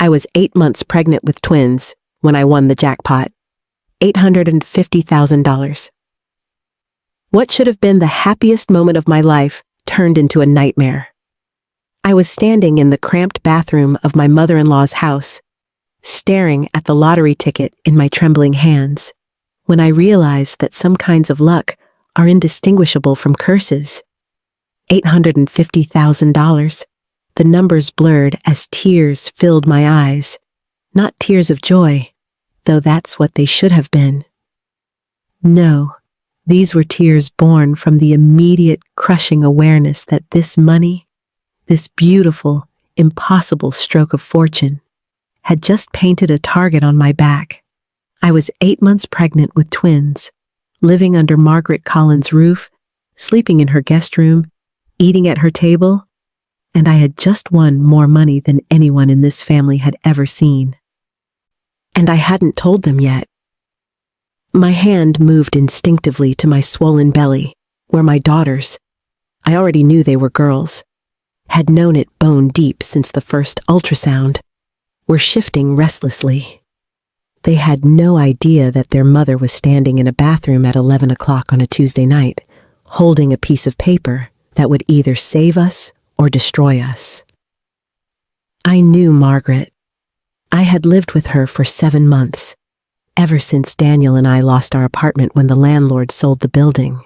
I was 8 months pregnant with twins when I won the jackpot. $850,000. What should have been the happiest moment of my life turned into a nightmare. I was standing in the cramped bathroom of my mother-in-law's house, staring at the lottery ticket in my trembling hands, when I realized that some kinds of luck are indistinguishable from curses. $850,000. The numbers blurred as tears filled my eyes. Not tears of joy, though that's what they should have been. No, these were tears born from the immediate crushing awareness that this money, this beautiful, impossible stroke of fortune, had just painted a target on my back. I was 8 months pregnant with twins, living under Margaret Collins' roof, sleeping in her guest room, eating at her table, and I had just won more money than anyone in this family had ever seen. And I hadn't told them yet. My hand moved instinctively to my swollen belly, where my daughters, I already knew they were girls, had known it bone deep since the first ultrasound, were shifting restlessly. They had no idea that their mother was standing in a bathroom at 11 o'clock on a Tuesday night, holding a piece of paper that would either save us or destroy us. I knew Margaret. I had lived with her for 7 months, ever since Daniel and I lost our apartment when the landlord sold the building.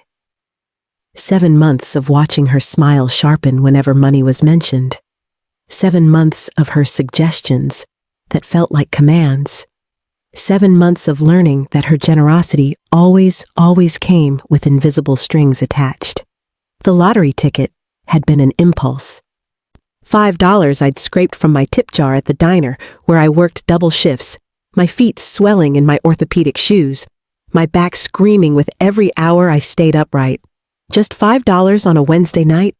7 months of watching her smile sharpen whenever money was mentioned. 7 months of her suggestions that felt like commands. 7 months of learning that her generosity always came with invisible strings attached. The lottery ticket had been an impulse. $5 I'd scraped from my tip jar at the diner where I worked double shifts, my feet swelling in my orthopedic shoes, my back screaming with every hour I stayed upright. Just $5 on a Wednesday night,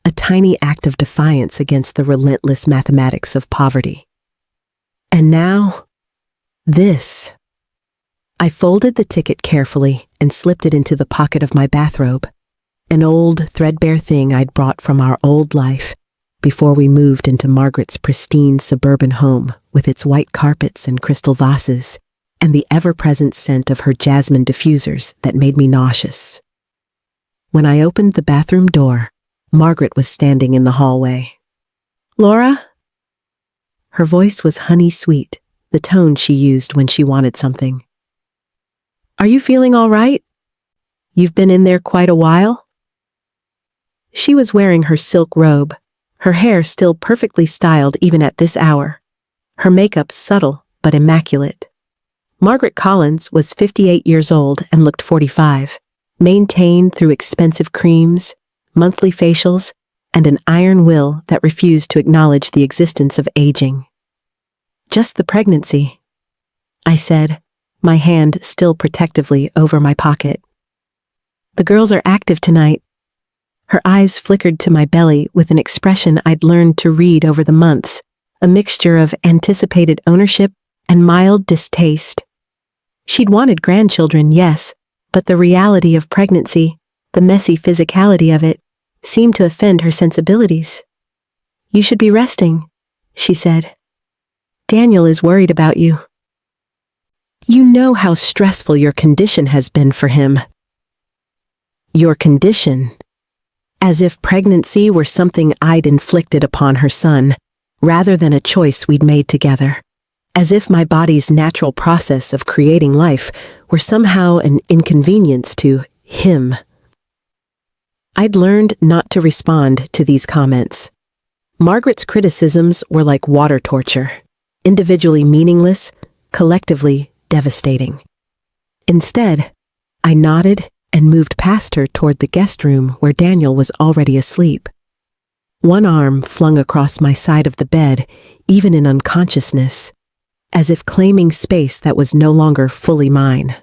a tiny act of defiance against the relentless mathematics of poverty. And now, this. I folded the ticket carefully and slipped it into the pocket of my bathrobe, an old, threadbare thing I'd brought from our old life before we moved into Margaret's pristine suburban home with its white carpets and crystal vases and the ever-present scent of her jasmine diffusers that made me nauseous. When I opened the bathroom door, Margaret was standing in the hallway. "Laura?" Her voice was honey-sweet, the tone she used when she wanted something. "Are you feeling all right? You've been in there quite a while?" She was wearing her silk robe, her hair still perfectly styled even at this hour, her makeup subtle but immaculate. Margaret Collins was 58 years old and looked 45, maintained through expensive creams, monthly facials, and an iron will that refused to acknowledge the existence of aging. "Just the pregnancy," I said, my hand still protectively over my pocket. "The girls are active tonight." Her eyes flickered to my belly with an expression I'd learned to read over the months, a mixture of anticipated ownership and mild distaste. She'd wanted grandchildren, yes, but the reality of pregnancy, the messy physicality of it, seemed to offend her sensibilities. "You should be resting," she said. "Daniel is worried about you. You know how stressful your condition has been for him." Your condition. As if pregnancy were something I'd inflicted upon her son, rather than a choice we'd made together. As if my body's natural process of creating life were somehow an inconvenience to him. I'd learned not to respond to these comments. Margaret's criticisms were like water torture, individually meaningless, collectively devastating. Instead, I nodded and moved past her toward the guest room where Daniel was already asleep. One arm flung across my side of the bed, even in unconsciousness, as if claiming space that was no longer fully mine.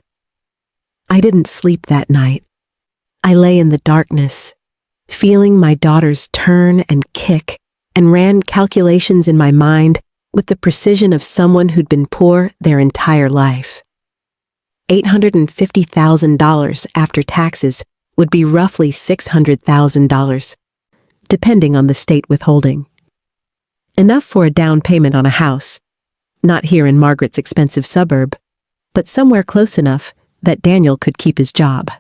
I didn't sleep that night. I lay in the darkness, feeling my daughters turn and kick, and ran calculations in my mind with the precision of someone who'd been poor their entire life. $850,000 after taxes would be roughly $600,000, depending on the state withholding. Enough for a down payment on a house, Not here in Margaret's expensive suburb, but somewhere close enough that Daniel could keep his job.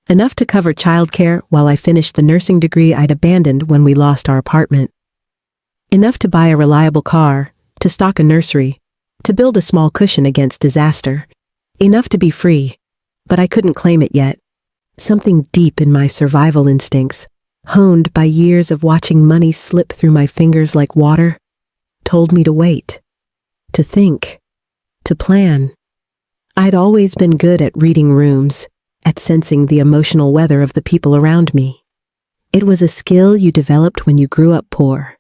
Enough to cover childcare while I finished the nursing degree I'd abandoned when we lost our apartment. Enough to buy a reliable car, to stock a nursery, to build a small cushion against disaster. Enough to be free, but I couldn't claim it yet. Something deep in my survival instincts, honed by years of watching money slip through my fingers like water, told me to wait, to think, to plan. I'd always been good at reading rooms, at sensing the emotional weather of the people around me. It was a skill you developed when you grew up poor.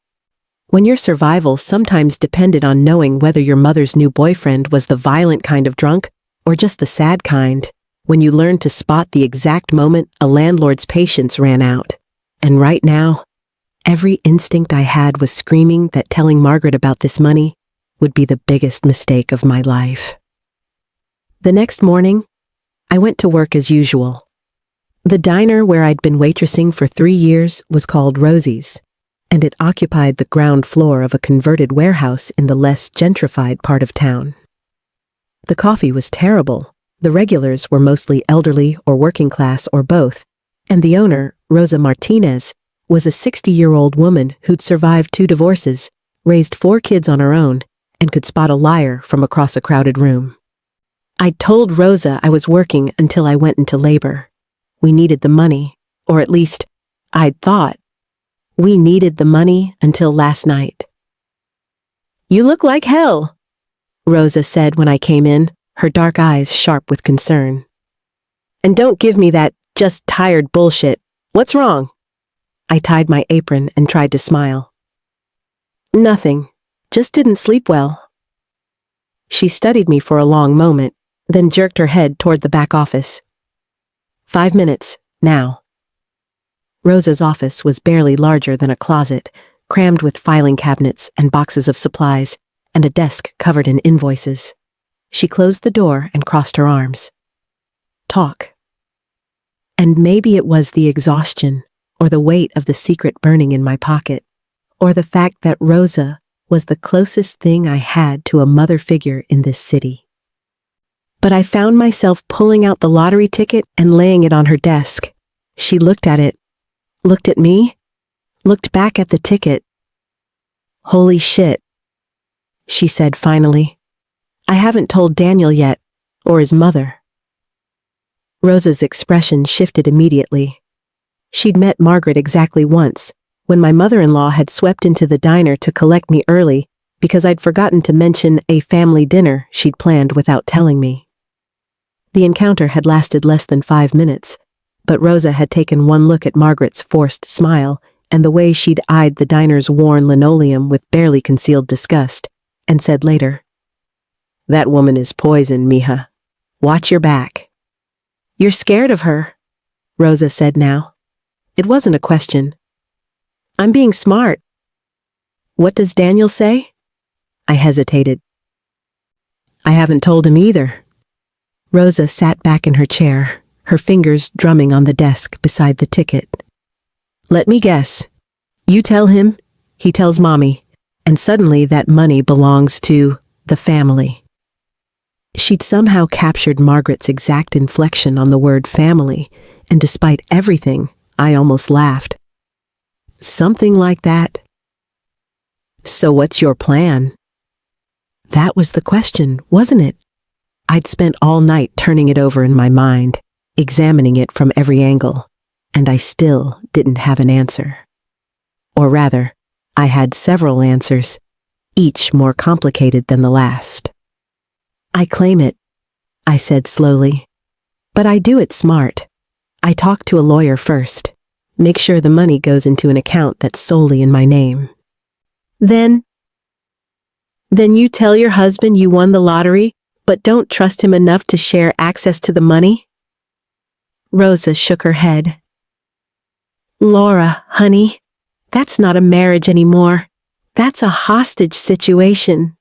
When your survival sometimes depended on knowing whether your mother's new boyfriend was the violent kind of drunk or just the sad kind, when you learned to spot the exact moment a landlord's patience ran out. And right now, every instinct I had was screaming that telling Margaret about this money would be the biggest mistake of my life. The next morning, I went to work as usual. The diner where I'd been waitressing for 3 years was called Rosie's, and it occupied the ground floor of a converted warehouse in the less gentrified part of town. The coffee was terrible. The regulars were mostly elderly or working class or both, and the owner, Rosa Martinez, was a 60-year-old woman who'd survived 2 divorces, raised 4 kids on her own, and could spot a liar from across a crowded room. I'd told Rosa I was working until I went into labor. We needed the money, or at least, I'd thought. We needed the money until last night. "You look like hell," Rosa said when I came in, her dark eyes sharp with concern. "And don't give me that just tired bullshit. What's wrong?" I tied my apron and tried to smile. "Nothing. Just didn't sleep well." She studied me for a long moment, then jerked her head toward the back office. 5 minutes, now." Rosa's office was barely larger than a closet, crammed with filing cabinets and boxes of supplies, and a desk covered in invoices. She closed the door and crossed her arms. "Talk." And maybe it was the exhaustion, or the weight of the secret burning in my pocket, or the fact that Rosa was the closest thing I had to a mother figure in this city. But I found myself pulling out the lottery ticket and laying it on her desk. She looked at it, looked at me, looked back at the ticket. "Holy shit," she said finally. "I haven't told Daniel yet, or his mother." Rosa's expression shifted immediately. She'd met Margaret exactly once, when my mother-in-law had swept into the diner to collect me early because I'd forgotten to mention a family dinner she'd planned without telling me. The encounter had lasted less than 5 minutes, but Rosa had taken one look at Margaret's forced smile and the way she'd eyed the diner's worn linoleum with barely concealed disgust, and said later, "That woman is poison, mija. Watch your back." "You're scared of her," Rosa said now. It wasn't a question. "I'm being smart." "What does Daniel say?" I hesitated. "I haven't told him either." Rosa sat back in her chair, her fingers drumming on the desk beside the ticket. "Let me guess. You tell him, he tells Mommy, and suddenly that money belongs to the family." She'd somehow captured Margaret's exact inflection on the word family, and despite everything, I almost laughed. "Something like that." "So what's your plan?" That was the question, wasn't it? I'd spent all night turning it over in my mind, examining it from every angle, and I still didn't have an answer. Or rather, I had several answers, each more complicated than the last. "I claim it," I said slowly. "But I do it smart. I talk to a lawyer first, make sure the money goes into an account that's solely in my name. Then you tell your husband you won the lottery, but don't trust him enough to share access to the money?" Rosa shook her head. "Laura, honey, that's not a marriage anymore. That's a hostage situation."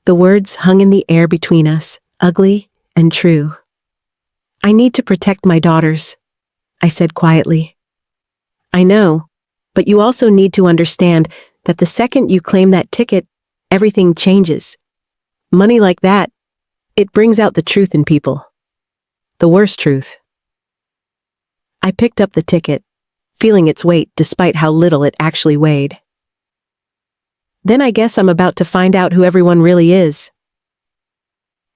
The words hung in the air between us, ugly and true. "I need to protect my daughters," I said quietly. "I know, but you also need to understand that the second you claim that ticket, everything changes. Money like that, it brings out the truth in people. The worst truth. I picked up the ticket, feeling its weight despite how little it actually weighed. Then I guess I'm about to find out who everyone really is.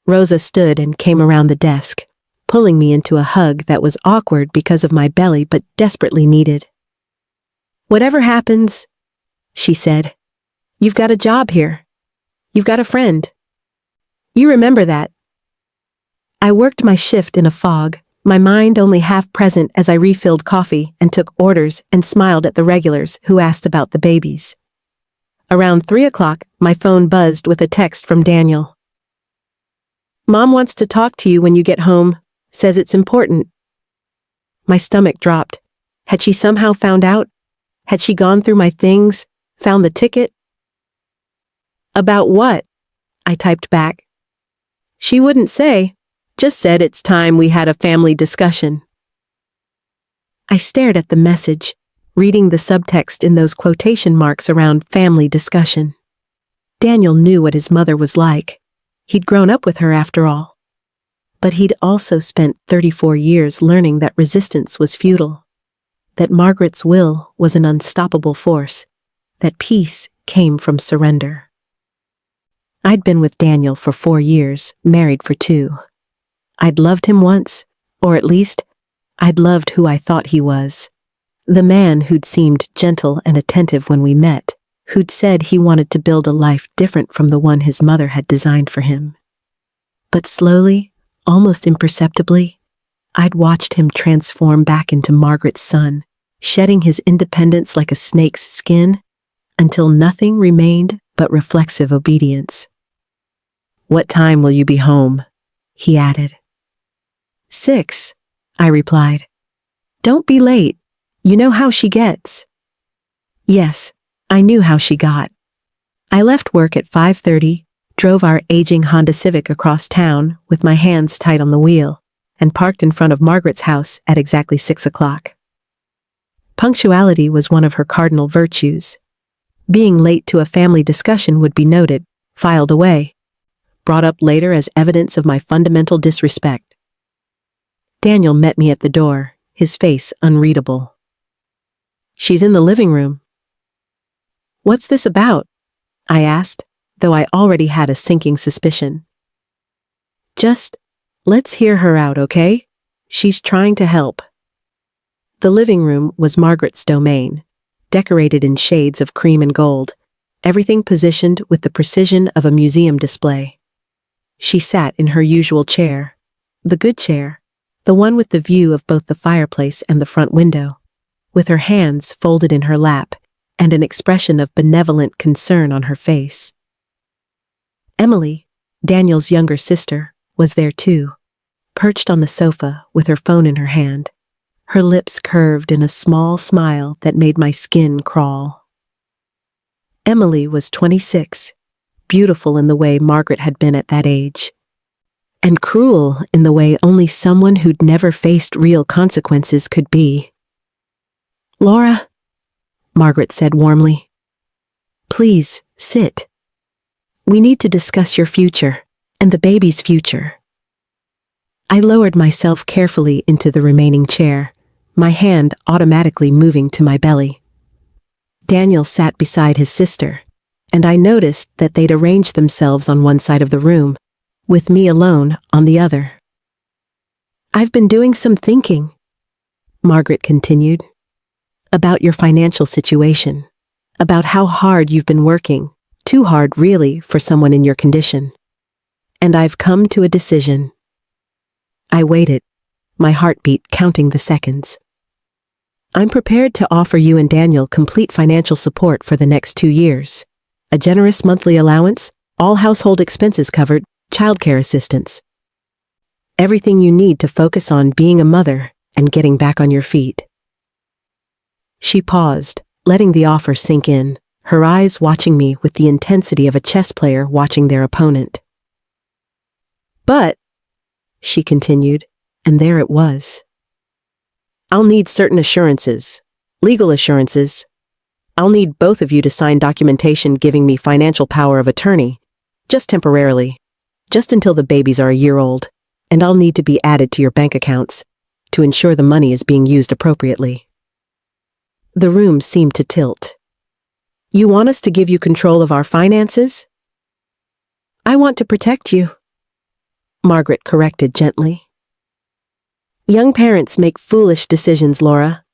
Rosa stood and came around the desk, pulling me into a hug that was awkward because of my belly but desperately needed. Whatever happens, she said, you've got a job here. You've got a friend. You remember that. I worked my shift in a fog, my mind only half present as I refilled coffee and took orders and smiled at the regulars who asked about the babies. Around 3 o'clock, my phone buzzed with a text from Daniel. Mom wants to talk to you when you get home, says it's important. My stomach dropped. Had she somehow found out? Had she gone through my things, found the ticket? About what? I typed back. She wouldn't say, just said it's time we had a family discussion. I stared at the message, reading the subtext in those quotation marks around family discussion. Daniel knew what his mother was like. He'd grown up with her after all. But he'd also spent 34 years learning that resistance was futile, that Margaret's will was an unstoppable force, that peace came from surrender. I'd been with Daniel for 4 years, married for 2. I'd loved him once, or at least, I'd loved who I thought he was. The man who'd seemed gentle and attentive when we met, who'd said he wanted to build a life different from the one his mother had designed for him. But slowly, almost imperceptibly, I'd watched him transform back into Margaret's son, shedding his independence like a snake's skin, until nothing remained but reflexive obedience. What time will you be home? He added. 6, I replied. Don't be late. You know how she gets. Yes, I knew how she got. I left work at 5:30, drove our aging Honda Civic across town with my hands tight on the wheel, and parked in front of Margaret's house at exactly 6 o'clock. Punctuality was one of her cardinal virtues. Being late to a family discussion would be noted, filed away, brought up later as evidence of my fundamental disrespect. Daniel met me at the door, his face unreadable. She's in the living room. What's this about? I asked, though I already had a sinking suspicion. Just, let's hear her out, okay? She's trying to help. The living room was Margaret's domain, decorated in shades of cream and gold, everything positioned with the precision of a museum display. She sat in her usual chair, the good chair, the one with the view of both the fireplace and the front window, with her hands folded in her lap and an expression of benevolent concern on her face. Emily, Daniel's younger sister, was there too, perched on the sofa with her phone in her hand, her lips curved in a small smile that made my skin crawl. Emily was 26, beautiful in the way Margaret had been at that age, and cruel in the way only someone who'd never faced real consequences could be. Laura, Margaret said warmly, please, sit. We need to discuss your future, and the baby's future. I lowered myself carefully into the remaining chair, my hand automatically moving to my belly. Daniel sat beside his sister, and I noticed that they'd arranged themselves on one side of the room, with me alone on the other. I've been doing some thinking, Margaret continued, about your financial situation, about how hard you've been working, too hard really for someone in your condition. And I've come to a decision. I waited, my heartbeat counting the seconds. I'm prepared to offer you and Daniel complete financial support for the next 2 years. A generous monthly allowance, all household expenses covered, childcare assistance. Everything you need to focus on being a mother and getting back on your feet. She paused, letting the offer sink in, her eyes watching me with the intensity of a chess player watching their opponent. But, she continued, and there it was. I'll need certain assurances, legal assurances. I'll need both of you to sign documentation giving me financial power of attorney, just temporarily, just until the babies are a year old, and I'll need to be added to your bank accounts to ensure the money is being used appropriately. The room seemed to tilt. You want us to give you control of our finances? I want to protect you, Margaret corrected gently. Young parents make foolish decisions, Laura.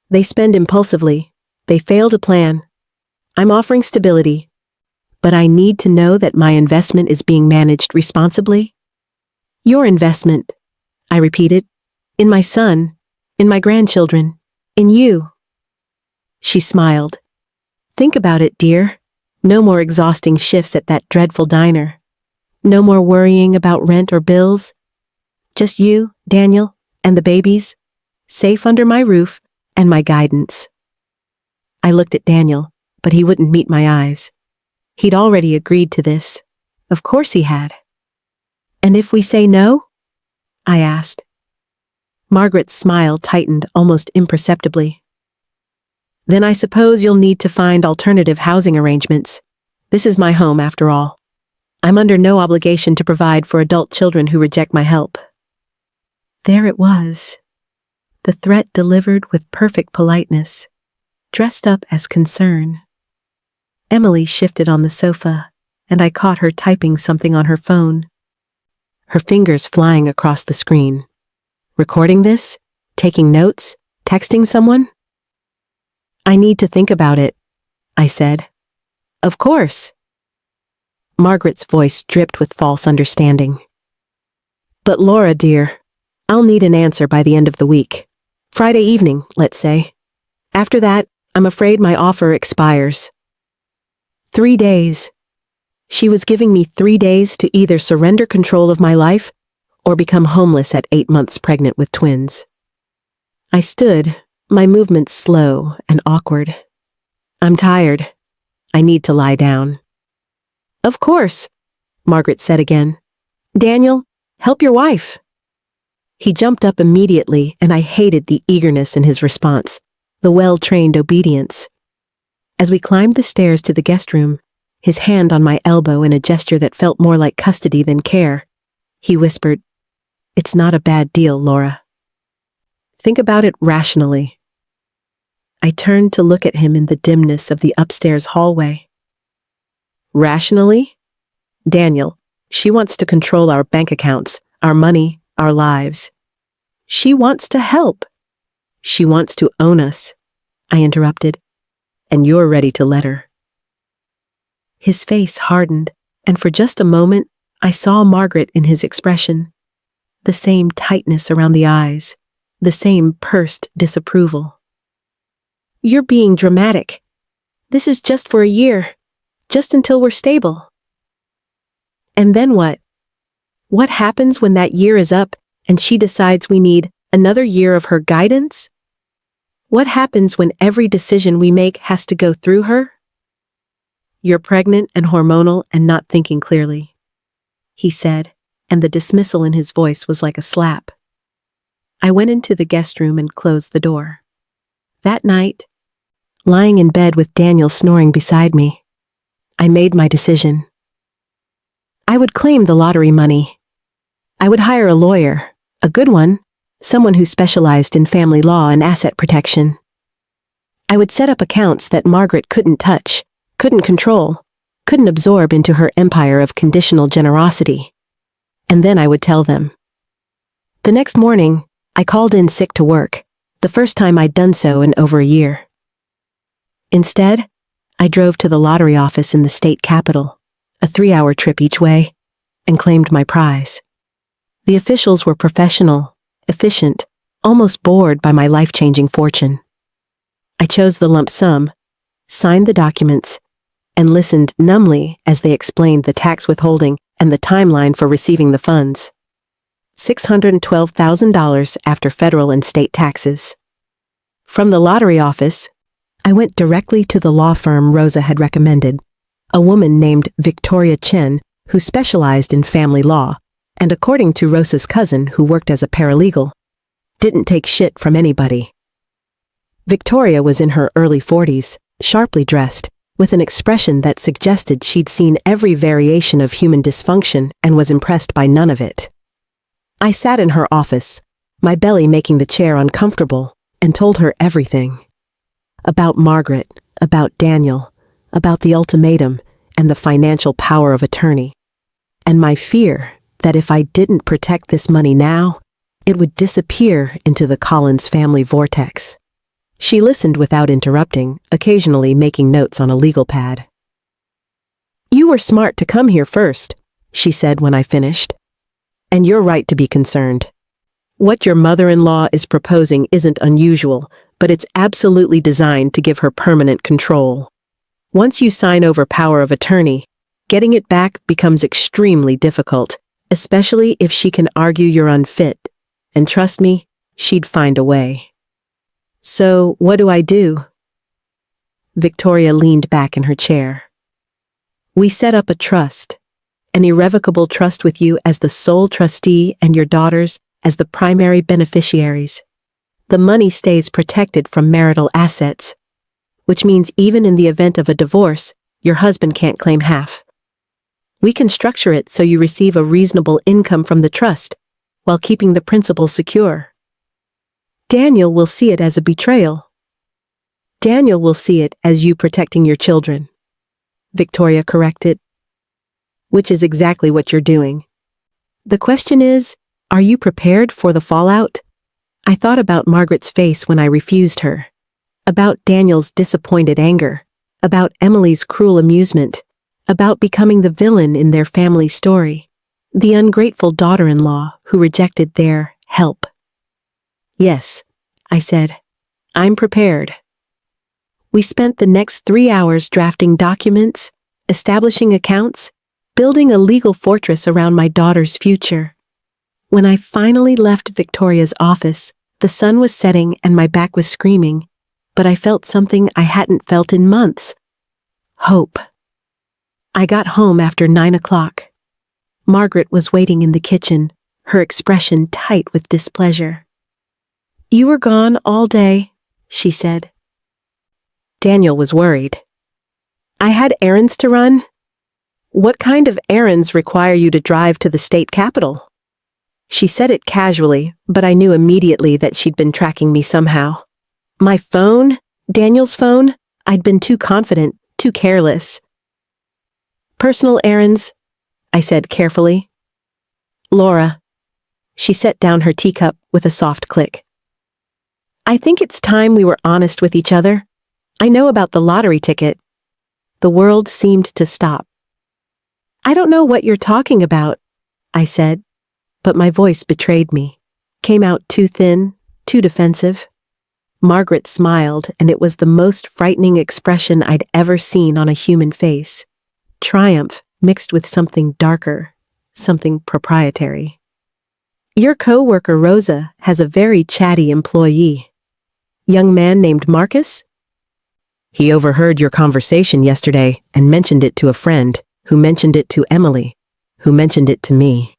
They spend impulsively. They fail to plan. I'm offering stability, but I need to know that my investment is being managed responsibly. Your investment, I repeated, in my son, in my grandchildren, in you. She smiled. Think about it, dear. No more exhausting shifts at that dreadful diner. No more worrying about rent or bills. Just you, Daniel, and the babies, safe under my roof and my guidance. I looked at Daniel, but he wouldn't meet my eyes. He'd already agreed to this. Of course he had. And if we say no? I asked. Margaret's smile tightened almost imperceptibly. Then I suppose you'll need to find alternative housing arrangements. This is my home, after all. I'm under no obligation to provide for adult children who reject my help. There it was. The threat delivered with perfect politeness, dressed up as concern. Emily shifted on the sofa, and I caught her typing something on her phone. Her fingers flying across the screen. Recording this? Taking notes? Texting someone? I need to think about it, I said. Of course. Margaret's voice dripped with false understanding. But Laura, dear, I'll need an answer by the end of the week. Friday evening, let's say. After that, I'm afraid my offer expires. 3 days. She was giving me 3 days to either surrender control of my life or become homeless at 8 months pregnant with twins. I stood, my movements slow and awkward. I'm tired. I need to lie down. Of course, Margaret said again. Daniel, help your wife. He jumped up immediately, and I hated the eagerness in his response, the well-trained obedience. As we climbed the stairs to the guest room, his hand on my elbow in a gesture that felt more like custody than care, he whispered, It's not a bad deal, Laura. Think about it rationally. I turned to look at him in the dimness of the upstairs hallway. Rationally? Daniel, she wants to control our bank accounts, our money, our lives. She wants to help. She wants to own us, I interrupted, and you're ready to let her. His face hardened, and for just a moment, I saw Margaret in his expression. The same tightness around the eyes, the same pursed disapproval. You're being dramatic. This is just for a year, just until we're stable. And then what? What happens when that year is up and she decides we need another year of her guidance? What happens when every decision we make has to go through her? You're pregnant and hormonal and not thinking clearly, he said, and the dismissal in his voice was like a slap. I went into the guest room and closed the door. That night, lying in bed with Daniel snoring beside me, I made my decision. I would claim the lottery money. I would hire a lawyer, a good one, someone who specialized in family law and asset protection. I would set up accounts that Margaret couldn't touch, couldn't control, couldn't absorb into her empire of conditional generosity. And then I would tell them. The next morning, I called in sick to work, the first time I'd done so in over a year. Instead, I drove to the lottery office in the state capital, a 3-hour trip each way, and claimed my prize. The officials were professional, efficient, almost bored by my life-changing fortune. I chose the lump sum, signed the documents, and listened numbly as they explained the tax withholding and the timeline for receiving the funds. $612,000 after federal and state taxes. From the lottery office, I went directly to the law firm Rosa had recommended, a woman named Victoria Chen who specialized in family law, and according to Rosa's cousin who worked as a paralegal, didn't take shit from anybody. Victoria was in her early 40s, sharply dressed, with an expression that suggested she'd seen every variation of human dysfunction and was impressed by none of it. I sat in her office, my belly making the chair uncomfortable, and told her everything. About Margaret, about Daniel, about the ultimatum, and the financial power of attorney. And my fear that if I didn't protect this money now, it would disappear into the Collins family vortex. She listened without interrupting, occasionally making notes on a legal pad. "You were smart to come here first," she said when I finished. "And you're right to be concerned. What your mother-in-law is proposing isn't unusual, but it's absolutely designed to give her permanent control. Once you sign over power of attorney, getting it back becomes extremely difficult, especially if she can argue you're unfit. And trust me, she'd find a way." "So, what do I do?" Victoria leaned back in her chair. "We set up a trust, an irrevocable trust with you as the sole trustee and your daughters as the primary beneficiaries. The money stays protected from marital assets, which means even in the event of a divorce, your husband can't claim half. We can structure it so you receive a reasonable income from the trust, while keeping the principal secure. Daniel will see it as a betrayal. Daniel will see it as you protecting your children," Victoria corrected. "Which is exactly what you're doing. The question is, are you prepared for the fallout?" I thought about Margaret's face when I refused her, about Daniel's disappointed anger, about Emily's cruel amusement, about becoming the villain in their family story, the ungrateful daughter-in-law who rejected their help. "Yes," I said, "I'm prepared." We spent the next 3 hours drafting documents, establishing accounts, building a legal fortress around my daughter's future. When I finally left Victoria's office, the sun was setting and my back was screaming, but I felt something I hadn't felt in months. Hope. I got home after 9 o'clock. Margaret was waiting in the kitchen, her expression tight with displeasure. "You were gone all day," she said. Daniel was worried. "I had errands to run." "What kind of errands require you to drive to the state capitol?" She said it casually, but I knew immediately that she'd been tracking me somehow. My phone? Daniel's phone? I'd been too confident, too careless. "Personal errands," I said carefully. "Laura." She set down her teacup with a soft click. "I think it's time we were honest with each other. I know about the lottery ticket." The world seemed to stop. "I don't know what you're talking about," I said, but my voice betrayed me, came out too thin, too defensive. Margaret smiled, and it was the most frightening expression I'd ever seen on a human face. Triumph mixed with something darker, something proprietary. "Your co-worker Rosa has a very chatty employee. Young man named Marcus?" "He overheard your conversation yesterday and mentioned it to a friend, who mentioned it to Emily, who mentioned it to me."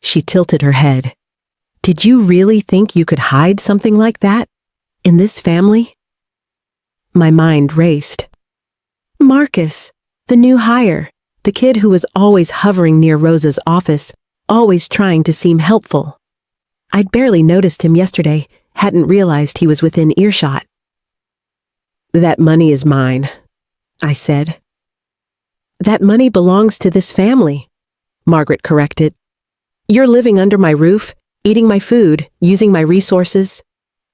She tilted her head. "Did you really think you could hide something like that? In this family?" My mind raced. Marcus, the new hire, the kid who was always hovering near Rosa's office, always trying to seem helpful. I'd barely noticed him yesterday, hadn't realized he was within earshot. "That money is mine," I said. "That money belongs to this family," Margaret corrected. "You're living under my roof, eating my food, using my resources.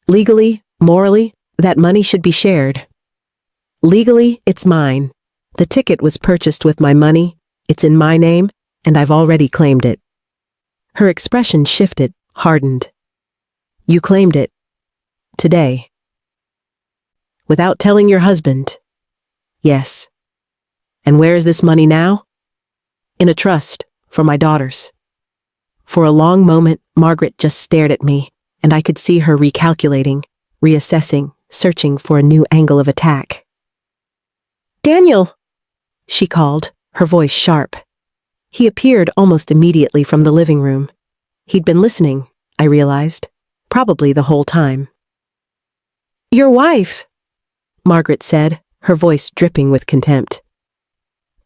Legally, morally, that money should be shared. Legally, it's mine. The ticket was purchased with my money, it's in my name, and I've already claimed it." Her expression shifted, hardened. "You claimed it. Today. Without telling your husband?" "Yes." "And where is this money now?" "In a trust, for my daughters." For a long moment, Margaret just stared at me, and I could see her recalculating, reassessing, searching for a new angle of attack. "Daniel!" she called, her voice sharp. He appeared almost immediately from the living room. He'd been listening, I realized, probably the whole time. "Your wife!" Margaret said, her voice dripping with contempt.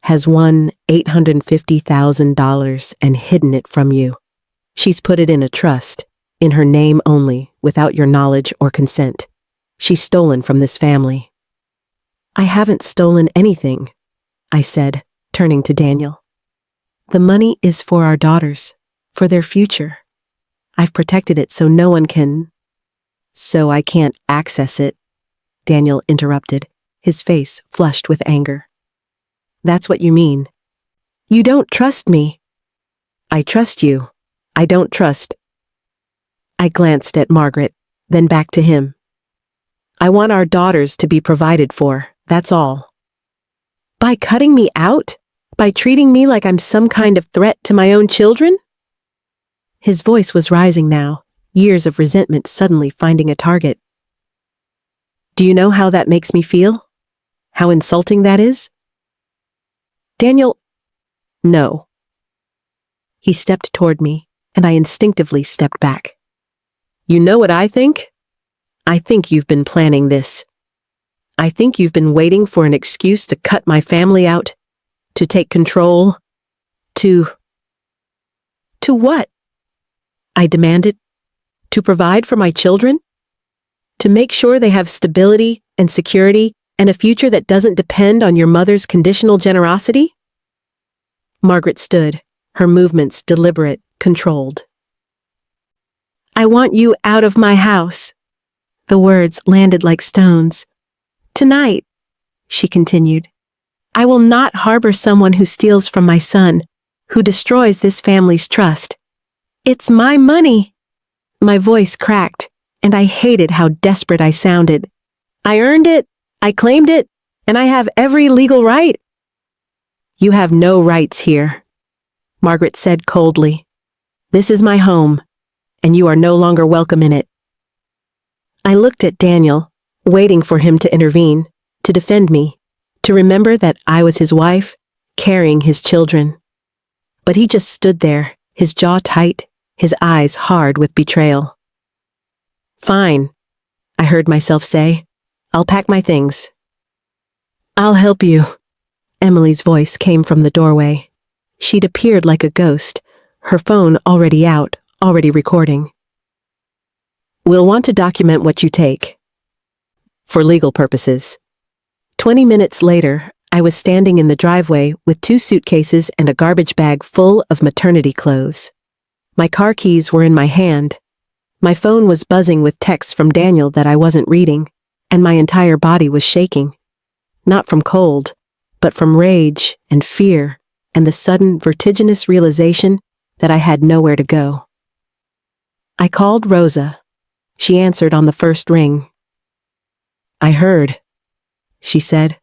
Has won $850,000 and hidden it from you. She's put it in a trust, in her name only, without your knowledge or consent. She's stolen from this family. I haven't stolen anything, I said, turning to Daniel. The money is for our daughters, for their future. I've protected it so no one can. So I can't access it, Daniel interrupted, his face flushed with anger. That's what you mean. You don't trust me. I trust you. I don't trust. I glanced at Margaret, then back to him. I want our daughters to be provided for, that's all. By cutting me out? By treating me like I'm some kind of threat to my own children? His voice was rising now, years of resentment suddenly finding a target. Do you know how that makes me feel? How insulting that is? Daniel, no. He stepped toward me, and I instinctively stepped back. You know what I think? I think you've been planning this. I think you've been waiting for an excuse to cut my family out, to take control, to what? I demanded. To provide for my children? To make sure they have stability and security and a future that doesn't depend on your mother's conditional generosity? Margaret stood, her movements deliberate, controlled. I want you out of my house. The words landed like stones. Tonight, she continued, I will not harbor someone who steals from my son, who destroys this family's trust. It's my money. My voice cracked, and I hated how desperate I sounded. I earned it, I claimed it, and I have every legal right. You have no rights here, Margaret said coldly. This is my home, and you are no longer welcome in it. I looked at Daniel, waiting for him to intervene, to defend me, to remember that I was his wife, carrying his children. But he just stood there, his jaw tight, his eyes hard with betrayal. Fine, I heard myself say. I'll pack my things. I'll help you. Emily's voice came from the doorway. She'd appeared like a ghost, her phone already out, already recording. We'll want to document what you take. For legal purposes. 20 minutes later, I was standing in the driveway with 2 suitcases and a garbage bag full of maternity clothes. My car keys were in my hand. My phone was buzzing with texts from Daniel that I wasn't reading, and my entire body was shaking. Not from cold, but from rage and fear and the sudden vertiginous realization that I had nowhere to go. I called Rosa. She answered on the first ring. I heard, she said.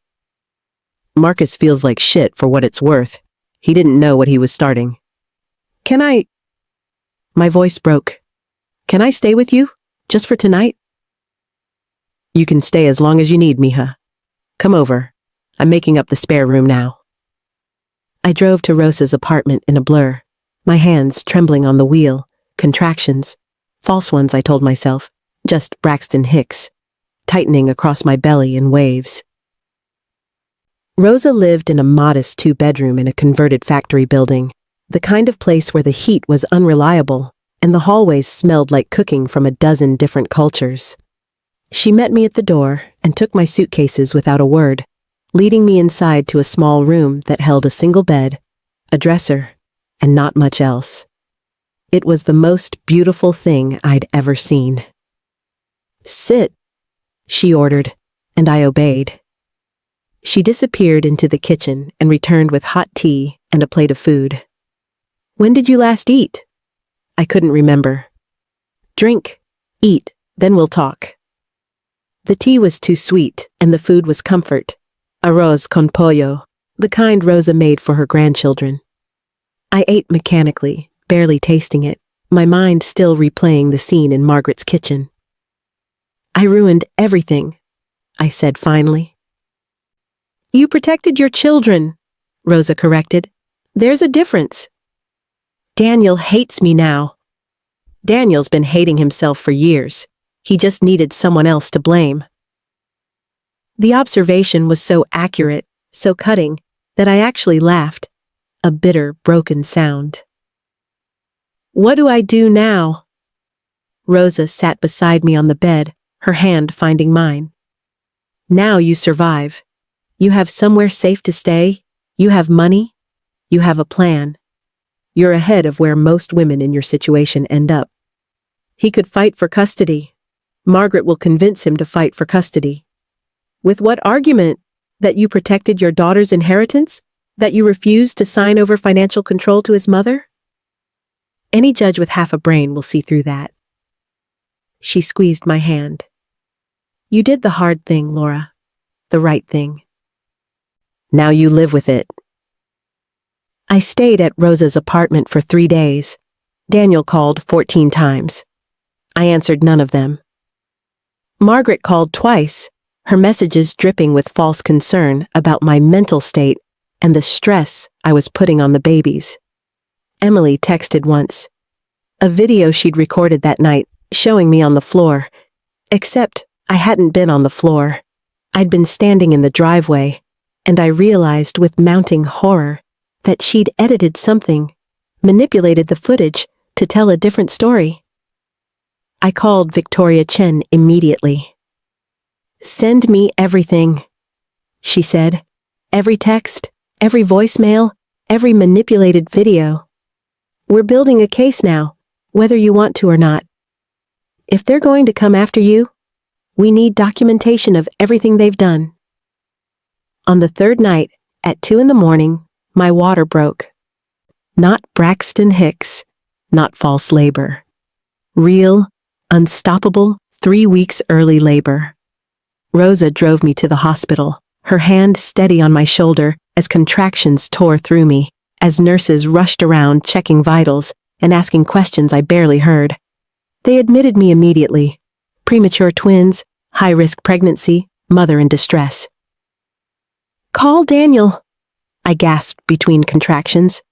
Marcus feels like shit for what it's worth. He didn't know what he was starting. Can I? My voice broke. Can I stay with you? Just for tonight? You can stay as long as you need, Mija. Come over. I'm making up the spare room now. I drove to Rosa's apartment in a blur, my hands trembling on the wheel, contractions, false ones I told myself, just Braxton Hicks, tightening across my belly in waves. Rosa lived in a modest 2-bedroom in a converted factory building, the kind of place where the heat was unreliable and the hallways smelled like cooking from a dozen different cultures. She met me at the door and took my suitcases without a word, leading me inside to a small room that held a single bed, a dresser, and not much else. It was the most beautiful thing I'd ever seen. Sit, she ordered, and I obeyed. She disappeared into the kitchen and returned with hot tea and a plate of food. When did you last eat? I couldn't remember. Drink, eat, then we'll talk. The tea was too sweet, and the food was comfort. Arroz con pollo, the kind Rosa made for her grandchildren. I ate mechanically, barely tasting it, my mind still replaying the scene in Margaret's kitchen. I ruined everything, I said finally. You protected your children, Rosa corrected. There's a difference. Daniel hates me now. Daniel's been hating himself for years. He just needed someone else to blame. The observation was so accurate, so cutting, that I actually laughed. A bitter, broken sound. "What do I do now?" Rosa sat beside me on the bed, her hand finding mine. "Now you survive. You have somewhere safe to stay. You have money. You have a plan. You're ahead of where most women in your situation end up. He could fight for custody. Margaret will convince him to fight for custody. With what argument? That you protected your daughter's inheritance? That you refused to sign over financial control to his mother? Any judge with half a brain will see through that." She squeezed my hand. "You did the hard thing, Laura. The right thing. Now you live with it." I stayed at Rosa's apartment for 3 days. Daniel called 14 times. I answered none of them. Margaret called twice, her messages dripping with false concern about my mental state and the stress I was putting on the babies. Emily texted once. A video she'd recorded that night showing me on the floor. Except I hadn't been on the floor. I'd been standing in the driveway, and I realized with mounting horror that she'd edited something, manipulated the footage to tell a different story. I called Victoria Chen immediately. "Send me everything," she said. "Every text, every voicemail, every manipulated video. We're building a case now, whether you want to or not. If they're going to come after you, we need documentation of everything they've done." On the third night, at 2 a.m, my water broke. Not Braxton Hicks, not false labor. Real, unstoppable, 3 weeks early labor. Rosa drove me to the hospital, her hand steady on my shoulder as contractions tore through me, as nurses rushed around checking vitals and asking questions I barely heard. They admitted me immediately. Premature twins, high-risk pregnancy, mother in distress. "Call Daniel," I gasped between contractions.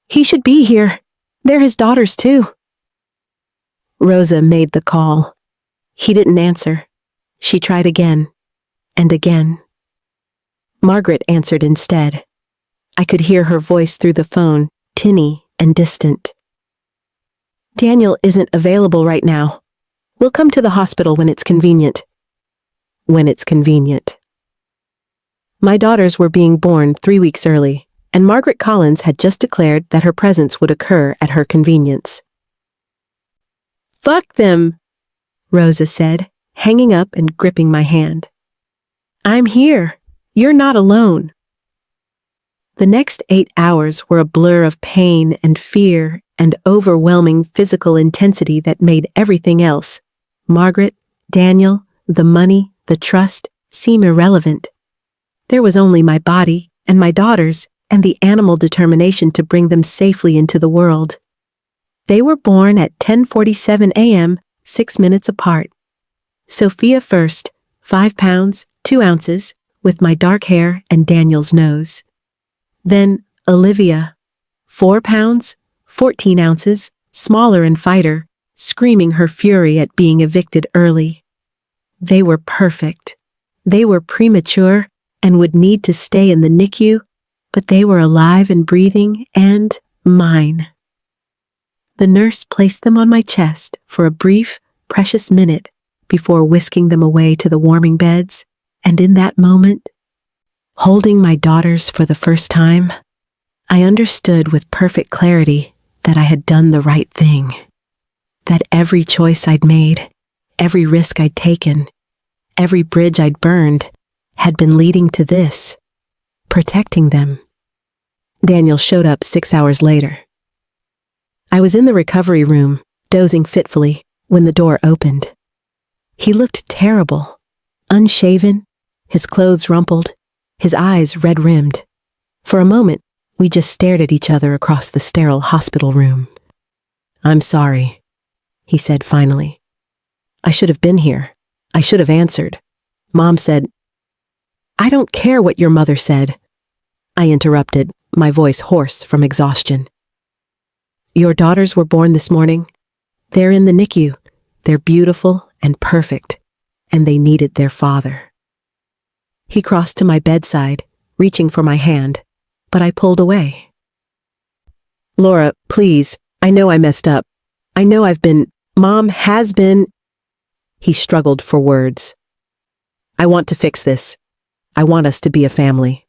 "He should be here. They're his daughters too." Rosa made the call. He didn't answer. She tried again, and again. Margaret answered instead. I could hear her voice through the phone, tinny and distant. "Daniel isn't available right now. We'll come to the hospital when it's convenient." When it's convenient. My daughters were being born 3 weeks early, and Margaret Collins had just declared that her presence would occur at her convenience. "Fuck them," Rosa said, hanging up and gripping my hand. "I'm here. You're not alone." The next 8 hours were a blur of pain and fear and overwhelming physical intensity that made everything else, Margaret, Daniel, the money, the trust, seem irrelevant. There was only my body and my daughters and the animal determination to bring them safely into the world. They were born at 10:47 a.m., 6 minutes apart. Sophia first, 5 pounds, 2 ounces, with my dark hair and Daniel's nose. Then Olivia, 4 pounds, 14 ounces, smaller and fighter, screaming her fury at being evicted early. They were perfect. They were premature and would need to stay in the NICU, but they were alive and breathing and mine. The nurse placed them on my chest for a brief, precious minute before whisking them away to the warming beds, and in that moment, holding my daughters for the first time, I understood with perfect clarity that I had done the right thing. That every choice I'd made, every risk I'd taken, every bridge I'd burned, had been leading to this, protecting them. Daniel showed up 6 hours later. I was in the recovery room, dozing fitfully, when the door opened. He looked terrible, unshaven, his clothes rumpled, his eyes red-rimmed. For a moment, we just stared at each other across the sterile hospital room. "I'm sorry," he said finally. "I should have been here. I should have answered. Mom said—" "I don't care what your mother said," I interrupted, my voice hoarse from exhaustion. "Your daughters were born this morning. They're in the NICU. They're beautiful and perfect, and they needed their father." He crossed to my bedside, reaching for my hand, but I pulled away. Laura, please, I know I messed up. I know Mom has been. He struggled for words. I want to fix this. I want us to be a family.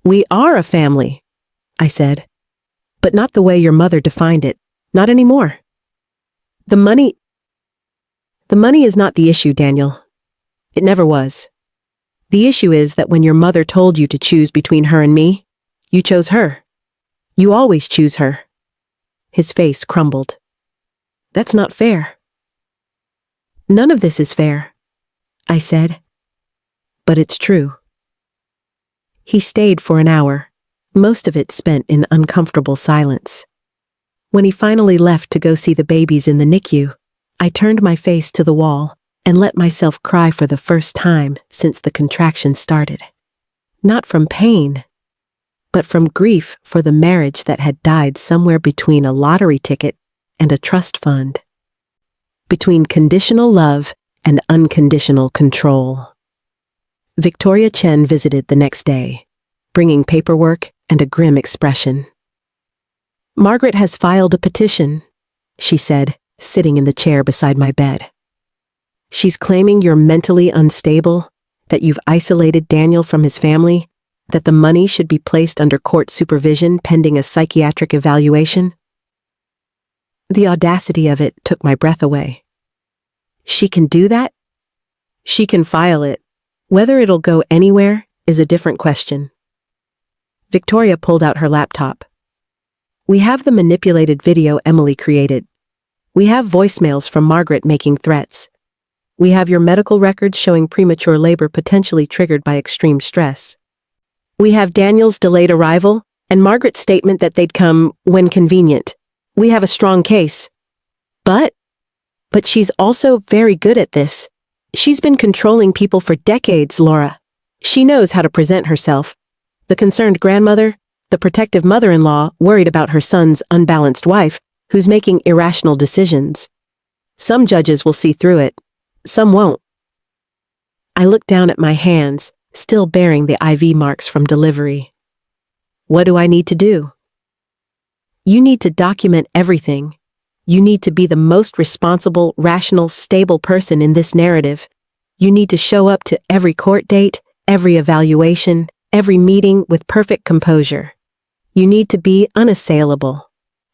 We are a family, I said. But not the way your mother defined it. Not anymore. The money is not the issue, Daniel. It never was. The issue is that when your mother told you to choose between her and me, you chose her. You always choose her. His face crumbled. That's not fair. None of this is fair, I said. But it's true. He stayed for an hour, most of it spent in uncomfortable silence. When he finally left to go see the babies in the NICU, I turned my face to the wall and let myself cry for the first time since the contraction started. Not from pain, but from grief for the marriage that had died somewhere between a lottery ticket and a trust fund. Between conditional love and unconditional control. Victoria Chen visited the next day, bringing paperwork and a grim expression. Margaret has filed a petition, she said, sitting in the chair beside my bed. She's claiming you're mentally unstable, that you've isolated Daniel from his family, that the money should be placed under court supervision pending a psychiatric evaluation. The audacity of it took my breath away. She can do that? She can file it. Whether it'll go anywhere is a different question. Victoria pulled out her laptop. We have the manipulated video Emily created. We have voicemails from Margaret making threats. We have your medical records showing premature labor potentially triggered by extreme stress. We have Daniel's delayed arrival and Margaret's statement that they'd come when convenient. We have a strong case. But she's also very good at this. She's been controlling people for decades, Laura. She knows how to present herself. The concerned grandmother, the protective mother-in-law worried about her son's unbalanced wife, who's making irrational decisions. Some judges will see through it. Some won't. I looked down at my hands, still bearing the IV marks from delivery. What do I need to do? You need to document everything. You need to be the most responsible, rational, stable person in this narrative. You need to show up to every court date, every evaluation, every meeting with perfect composure. You need to be unassailable.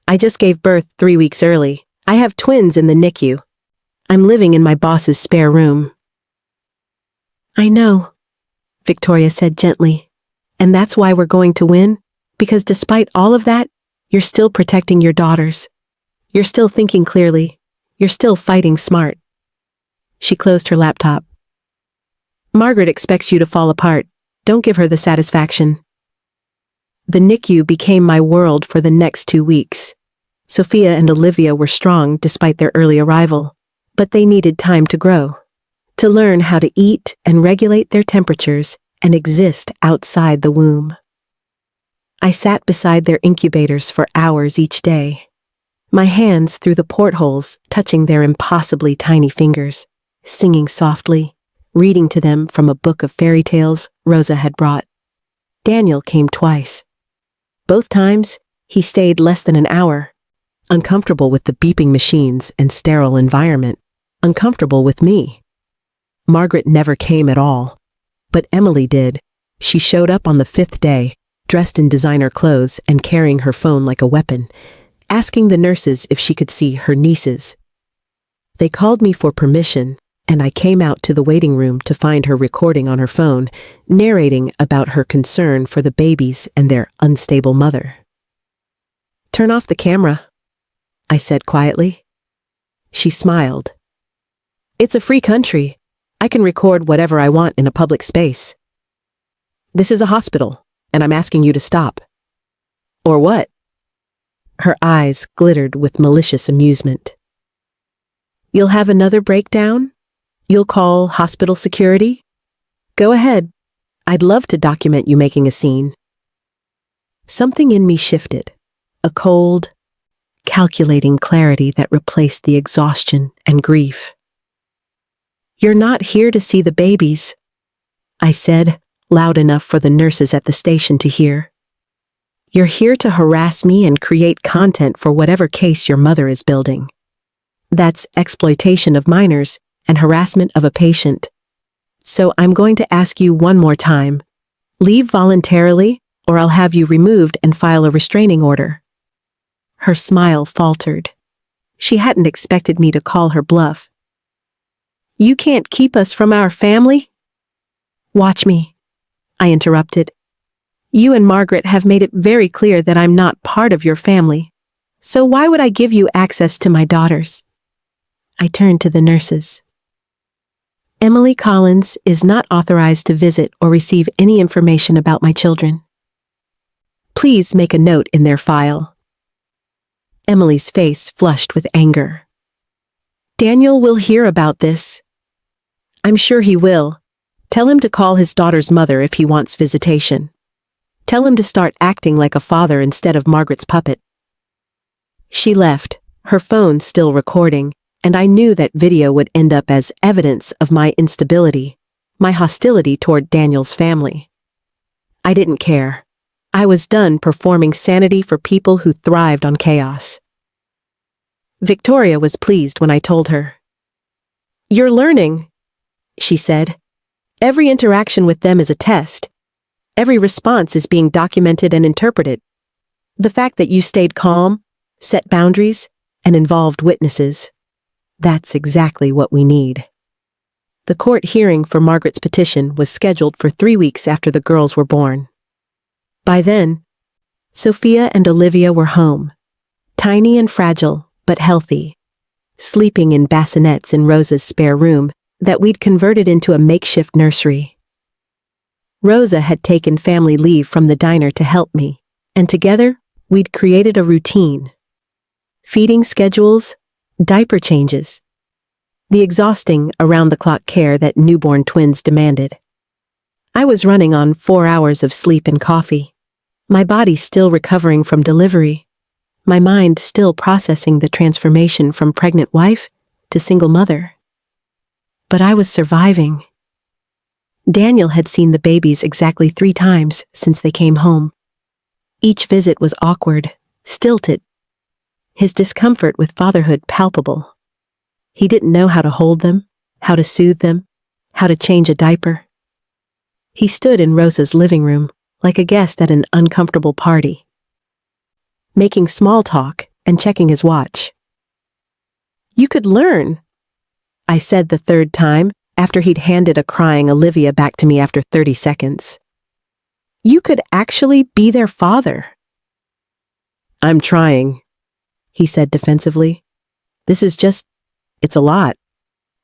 I just gave birth 3 weeks early. I have twins in the NICU. I'm living in my boss's spare room. I know, Victoria said gently. And that's why we're going to win, because despite all of that, you're still protecting your daughters. You're still thinking clearly. You're still fighting smart. She closed her laptop. Margaret expects you to fall apart. Don't give her the satisfaction. The NICU became my world for the next 2 weeks. Sophia and Olivia were strong despite their early arrival, but they needed time to grow, to learn how to eat and regulate their temperatures and exist outside the womb. I sat beside their incubators for hours each day, my hands through the portholes touching their impossibly tiny fingers, singing softly, reading to them from a book of fairy tales Rosa had brought. Daniel came twice. Both times, he stayed less than an hour, uncomfortable with the beeping machines and sterile environment, uncomfortable with me. Margaret never came at all, but Emily did. She showed up on the 5th day, dressed in designer clothes and carrying her phone like a weapon, asking the nurses if she could see her nieces. They called me for permission, and I came out to the waiting room to find her recording on her phone, narrating about her concern for the babies and their unstable mother. Turn off the camera, I said quietly. She smiled. It's a free country. I can record whatever I want in a public space. This is a hospital, and I'm asking you to stop. Or what? Her eyes glittered with malicious amusement. You'll have another breakdown? You'll call hospital security? Go ahead. I'd love to document you making a scene. Something in me shifted, a cold, calculating clarity that replaced the exhaustion and grief. You're not here to see the babies, I said, loud enough for the nurses at the station to hear. You're here to harass me and create content for whatever case your mother is building. That's exploitation of minors and harassment of a patient. So I'm going to ask you one more time. Leave voluntarily, or I'll have you removed and file a restraining order. Her smile faltered. She hadn't expected me to call her bluff. You can't keep us from our family? Watch me, I interrupted. You and Margaret have made it very clear that I'm not part of your family. So why would I give you access to my daughters? I turned to the nurses. Emily Collins is not authorized to visit or receive any information about my children. Please make a note in their file. Emily's face flushed with anger. Daniel will hear about this. I'm sure he will. Tell him to call his daughter's mother if he wants visitation. Tell him to start acting like a father instead of Margaret's puppet. She left, her phone still recording, and I knew that video would end up as evidence of my instability, my hostility toward Daniel's family. I didn't care. I was done performing sanity for people who thrived on chaos. Victoria was pleased when I told her. You're learning, she said. Every interaction with them is a test. Every response is being documented and interpreted. The fact that you stayed calm, set boundaries, and involved witnesses, that's exactly what we need. The court hearing for Margaret's petition was scheduled for 3 weeks after the girls were born. By then, Sophia and Olivia were home, tiny and fragile, but healthy, sleeping in bassinets in Rosa's spare room that we'd converted into a makeshift nursery. Rosa had taken family leave from the diner to help me, and together, we'd created a routine. Feeding schedules, diaper changes, the exhausting around-the-clock care that newborn twins demanded. I was running on 4 hours of sleep and coffee, my body still recovering from delivery, my mind still processing the transformation from pregnant wife to single mother. But I was surviving. Daniel had seen the babies exactly 3 times since they came home. Each visit was awkward, stilted, his discomfort with fatherhood palpable. He didn't know how to hold them, how to soothe them, how to change a diaper. He stood in Rosa's living room, like a guest at an uncomfortable party, making small talk and checking his watch. You could learn, I said the 3rd time, after he'd handed a crying Olivia back to me after 30 seconds. You could actually be their father. I'm trying, he said defensively. It's a lot.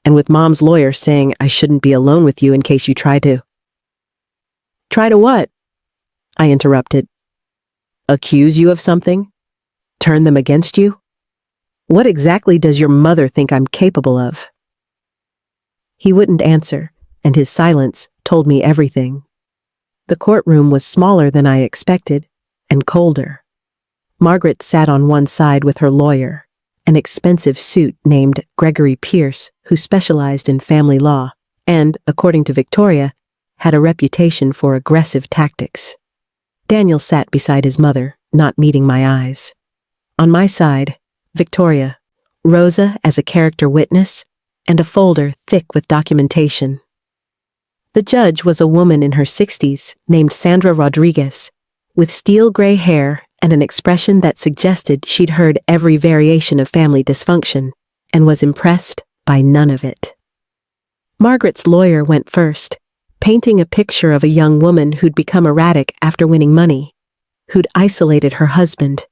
And with Mom's lawyer saying I shouldn't be alone with you in case you try to. Try to what? I interrupted. Accuse you of something? Turn them against you? What exactly does your mother think I'm capable of? He wouldn't answer, and his silence told me everything. The courtroom was smaller than I expected, and colder. Margaret sat on one side with her lawyer, an expensive suit named Gregory Pierce, who specialized in family law, and, according to Victoria, had a reputation for aggressive tactics. Daniel sat beside his mother, not meeting my eyes. On my side, Victoria, Rosa as a character witness, and a folder thick with documentation. The judge was a woman in her 60s named Sandra Rodriguez, with steel gray hair and an expression that suggested she'd heard every variation of family dysfunction and was impressed by none of it. Margaret's lawyer went first, painting a picture of a young woman who'd become erratic after winning money, who'd isolated her husband,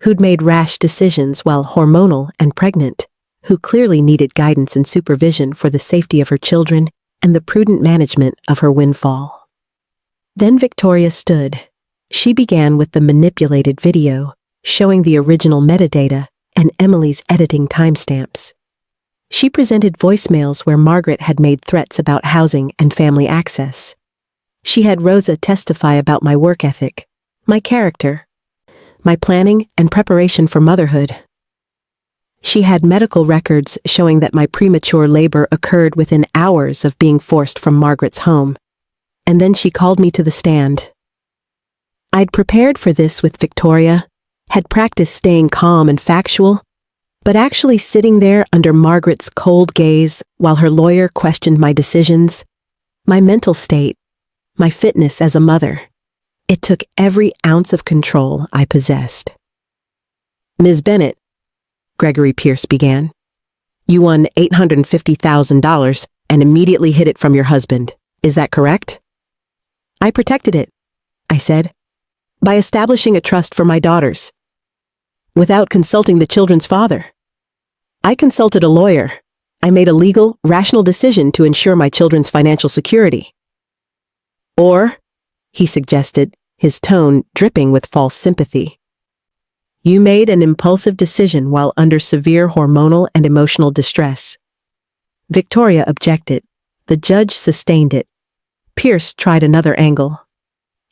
who'd made rash decisions while hormonal and pregnant, who clearly needed guidance and supervision for the safety of her children and the prudent management of her windfall. Then Victoria stood. She began with the manipulated video, showing the original metadata and Emily's editing timestamps. She presented voicemails where Margaret had made threats about housing and family access. She had Rosa testify about my work ethic, my character, my planning and preparation for motherhood. She had medical records showing that my premature labor occurred within hours of being forced from Margaret's home, and then she called me to the stand. I'd prepared for this with Victoria, had practiced staying calm and factual, but actually sitting there under Margaret's cold gaze while her lawyer questioned my decisions, my mental state, my fitness as a mother, it took every ounce of control I possessed. "Ms. Bennett," Gregory Pierce began, "you won $850,000 and immediately hid it from your husband. Is that correct?" "I protected it," I said, "by establishing a trust for my daughters. Without consulting the children's father. I consulted a lawyer. I made a legal, rational decision to ensure my children's financial security." "Or," he suggested, his tone dripping with false sympathy, "you made an impulsive decision while under severe hormonal and emotional distress." Victoria objected. The judge sustained it. Pierce tried another angle.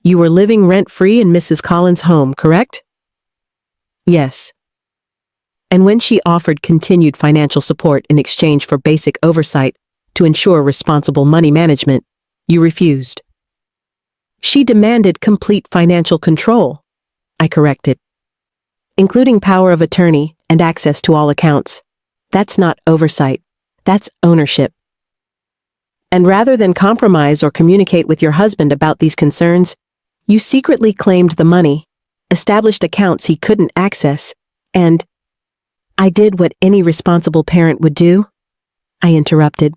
"You were living rent-free in Mrs. Collins' home, correct?" "Yes." "And when she offered continued financial support in exchange for basic oversight to ensure responsible money management, you refused." "She demanded complete financial control," I corrected, "including power of attorney and access to all accounts. That's not oversight. That's ownership. And rather than compromise or communicate with your husband about these concerns, you secretly claimed the money, established accounts he couldn't access, and—" "I did what any responsible parent would do," I interrupted,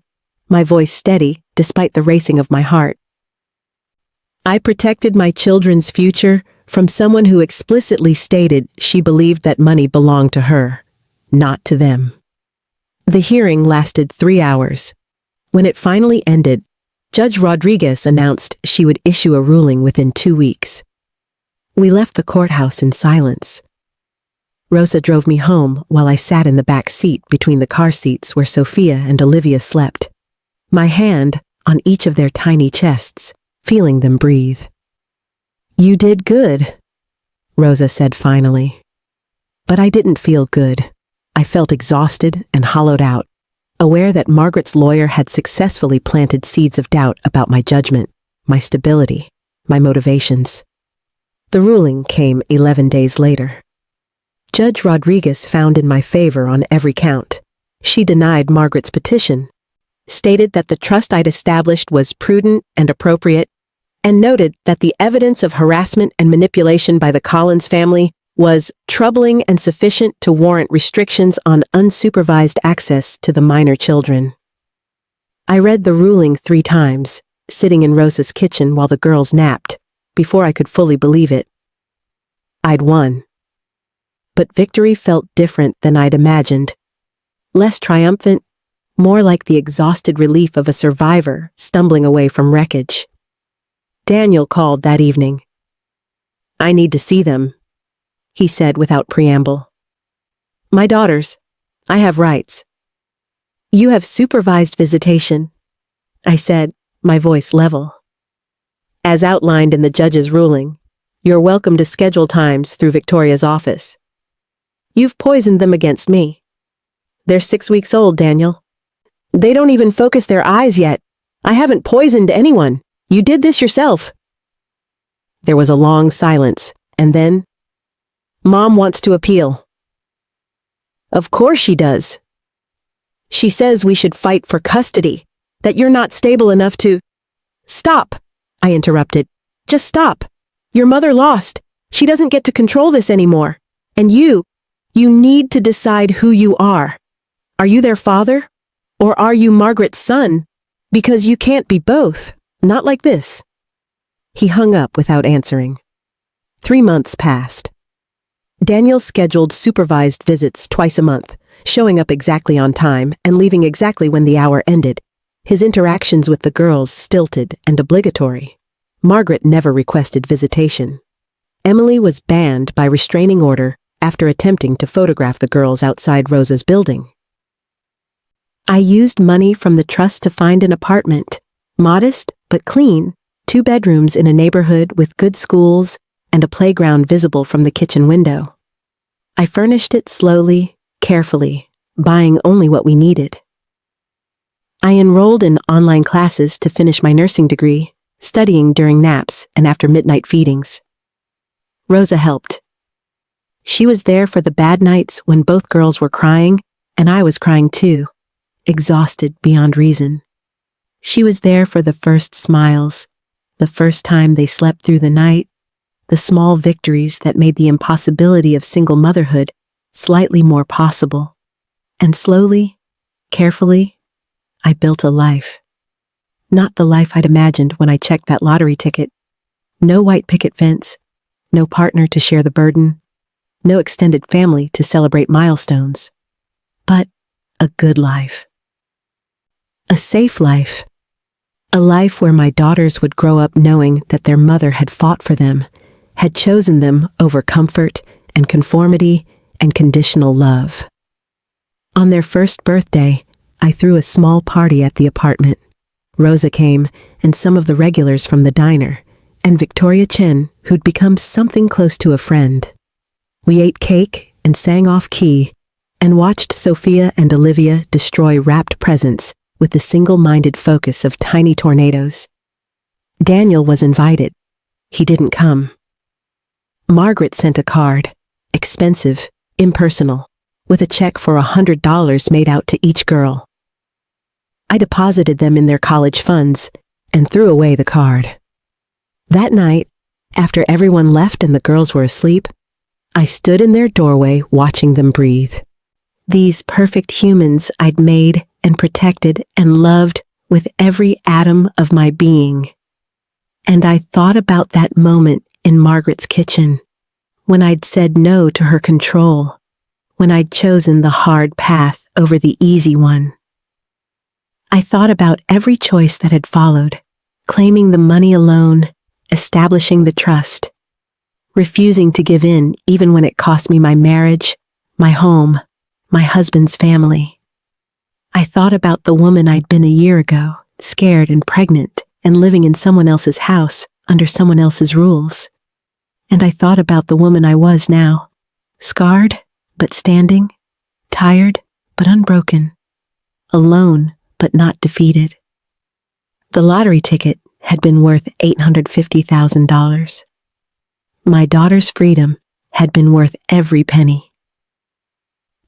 my voice steady despite the racing of my heart. "I protected my children's future from someone who explicitly stated she believed that money belonged to her, not to them." The hearing lasted 3 hours. When it finally ended, Judge Rodriguez announced she would issue a ruling within 2 weeks. We left the courthouse in silence. Rosa drove me home while I sat in the back seat between the car seats where Sophia and Olivia slept, my hand on each of their tiny chests, feeling them breathe. "You did good," Rosa said finally. But I didn't feel good. I felt exhausted and hollowed out, aware that Margaret's lawyer had successfully planted seeds of doubt about my judgment, my stability, my motivations. The ruling came 11 days later. Judge Rodriguez found in my favor on every count. She denied Margaret's petition, stated that the trust I'd established was prudent and appropriate, and noted that the evidence of harassment and manipulation by the Collins family was troubling and sufficient to warrant restrictions on unsupervised access to the minor children. I read the ruling 3 times, sitting in Rosa's kitchen while the girls napped, before I could fully believe it. I'd won. But victory felt different than I'd imagined. Less triumphant, more like the exhausted relief of a survivor stumbling away from wreckage. Daniel called that evening. "I need to see them," he said without preamble. "My daughters, I have rights." "You have supervised visitation," I said, my voice level. "As outlined in the judge's ruling, you're welcome to schedule times through Victoria's office. You've poisoned them against me. They're 6 weeks old, Daniel. They don't even focus their eyes yet. I haven't poisoned anyone. You did this yourself." There was a long silence, and then, "Mom wants to appeal." "Of course she does. She says we should fight for custody, that you're not stable enough to—" "Stop," I interrupted. "Just stop. Your mother lost. She doesn't get to control this anymore. And you need to decide who you are. Are you their father? Or are you Margaret's son? Because you can't be both. Not like this." He hung up without answering. 3 months passed. Daniel scheduled supervised visits twice a month, showing up exactly on time and leaving exactly when the hour ended. His interactions with the girls stilted and obligatory. Margaret never requested visitation. Emily was banned by restraining order after attempting to photograph the girls outside Rosa's building. I used money from the trust to find an apartment, modest but clean, 2 bedrooms in a neighborhood with good schools and a playground visible from the kitchen window. I furnished it slowly, carefully, buying only what we needed. I enrolled in online classes to finish my nursing degree, studying during naps and after midnight feedings. Rosa helped. She was there for the bad nights when both girls were crying, and I was crying too, exhausted beyond reason. She was there for the first smiles, the first time they slept through the night, the small victories that made the impossibility of single motherhood slightly more possible. And slowly, carefully, I built a life. Not the life I'd imagined when I checked that lottery ticket. No white picket fence, no partner to share the burden, no extended family to celebrate milestones. But a good life. A safe life. A life where my daughters would grow up knowing that their mother had fought for them, had chosen them over comfort and conformity and conditional love. On their first birthday, I threw a small party at the apartment. Rosa came, and some of the regulars from the diner, and Victoria Chen, who'd become something close to a friend. We ate cake and sang off-key, and watched Sophia and Olivia destroy wrapped presents with the single-minded focus of tiny tornadoes. Daniel was invited. He didn't come. Margaret sent a card, expensive, impersonal, with a check for $100 made out to each girl. I deposited them in their college funds and threw away the card. That night, after everyone left and the girls were asleep, I stood in their doorway watching them breathe. These perfect humans I'd made and protected and loved with every atom of my being. And I thought about that moment in Margaret's kitchen, when I'd said no to her control, when I'd chosen the hard path over the easy one. I thought about every choice that had followed, claiming the money alone, establishing the trust, refusing to give in even when it cost me my marriage, my home, my husband's family. I thought about the woman I'd been a year ago, scared and pregnant and living in someone else's house under someone else's rules. And I thought about the woman I was now, scarred but standing, tired but unbroken, alone but not defeated. The lottery ticket had been worth $850,000. My daughter's freedom had been worth every penny.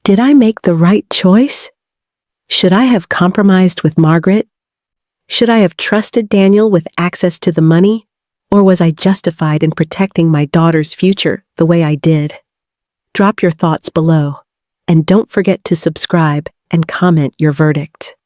Did I make the right choice? Should I have compromised with Margaret? Should I have trusted Daniel with access to the money? Or was I justified in protecting my daughter's future the way I did? Drop your thoughts below, and don't forget to subscribe and comment your verdict.